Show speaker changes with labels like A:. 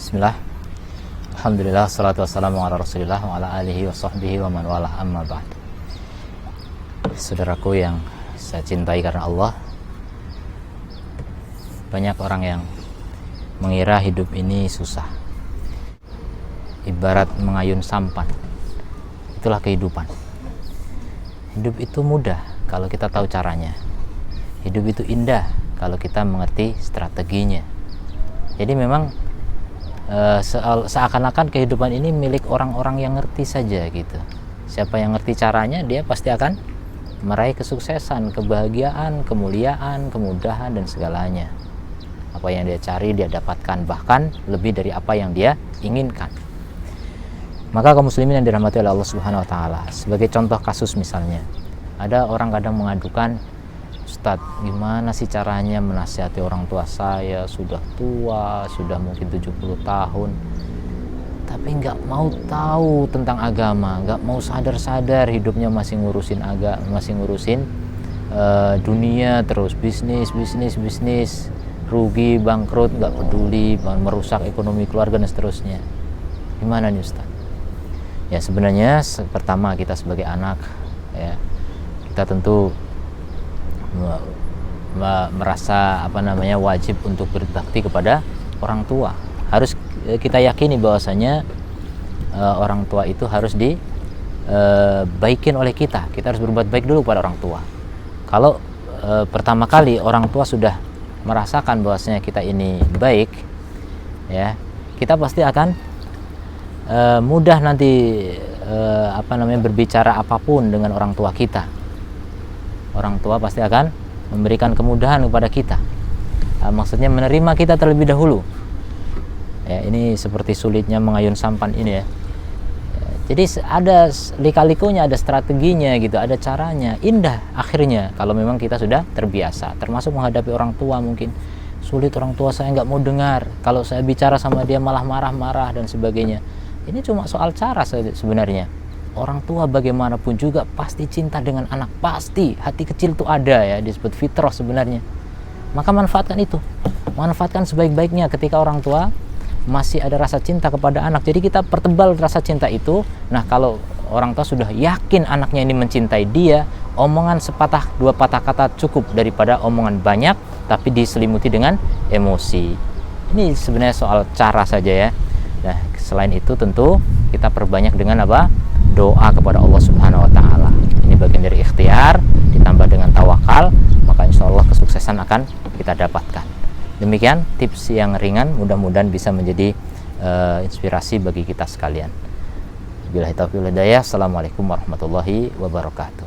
A: Bismillah. Alhamdulillah, salatu wassalamu ala rasulillah wa ala alihi wa sahbihi wa man wala, amma ba'd. Saudaraku yang saya cintai karena Allah, banyak orang yang mengira hidup ini susah, ibarat mengayun sampan. Itulah kehidupan. Hidup itu mudah kalau kita tahu caranya. Hidup itu indah kalau kita mengerti strateginya. Jadi memang seakan-akan kehidupan ini milik orang-orang yang ngerti saja gitu. Siapa yang ngerti caranya, dia pasti akan meraih kesuksesan, kebahagiaan, kemuliaan, kemudahan, dan segalanya. Apa yang dia cari dia dapatkan, bahkan lebih dari apa yang dia inginkan. Maka kaum muslimin yang dirahmati oleh Allah Subhanahu wa taala, sebagai contoh kasus misalnya, ada orang kadang mengadukan, Ustadz, gimana sih caranya menasihati orang tua saya, sudah tua, sudah mungkin 70 tahun, tapi nggak mau tahu tentang agama, nggak mau sadar-sadar, hidupnya masih ngurusin dunia terus, bisnis, rugi, bangkrut, nggak peduli, merusak ekonomi keluarga dan seterusnya. Gimana nih Ustadz? Ya sebenarnya pertama kita sebagai anak, ya kita tentu merasa wajib untuk berbakti kepada orang tua. Harus kita yakini bahwasanya orang tua itu harus dibaikin oleh kita. Kita harus berbuat baik dulu kepada orang tua. Kalau pertama kali orang tua sudah merasakan bahwasanya kita ini baik, ya kita pasti akan mudah nanti berbicara apapun dengan orang tua kita. Orang tua pasti akan memberikan kemudahan kepada kita, maksudnya menerima kita terlebih dahulu. Ya, ini seperti sulitnya mengayun sampan ini ya. Jadi ada lika-likunya, ada strateginya gitu, ada caranya. Indah akhirnya kalau memang kita sudah terbiasa. Termasuk menghadapi orang tua, mungkin sulit, orang tua saya nggak mau dengar, kalau saya bicara sama dia malah marah-marah dan sebagainya. Ini cuma soal cara sebenarnya. Orang tua bagaimanapun juga pasti cinta dengan anak, pasti. Hati kecil itu ada ya, disebut fitrah sebenarnya. Maka manfaatkan itu, manfaatkan sebaik-baiknya ketika orang tua masih ada rasa cinta kepada anak. Jadi kita pertebal rasa cinta itu. Nah, kalau orang tua sudah yakin anaknya ini mencintai dia, omongan sepatah dua patah kata cukup daripada omongan banyak tapi diselimuti dengan emosi. Ini sebenarnya soal cara saja ya. Nah, selain itu tentu kita perbanyak dengan apa? Doa kepada Allah Subhanahu wa taala. Ini bagian dari ikhtiar ditambah dengan tawakal, maka insya Allah kesuksesan akan kita dapatkan. Demikian tips yang ringan, mudah-mudahan bisa menjadi inspirasi bagi kita sekalian. Billahi taufiq wal hidayah. Assalamualaikum warahmatullahi wabarakatuh.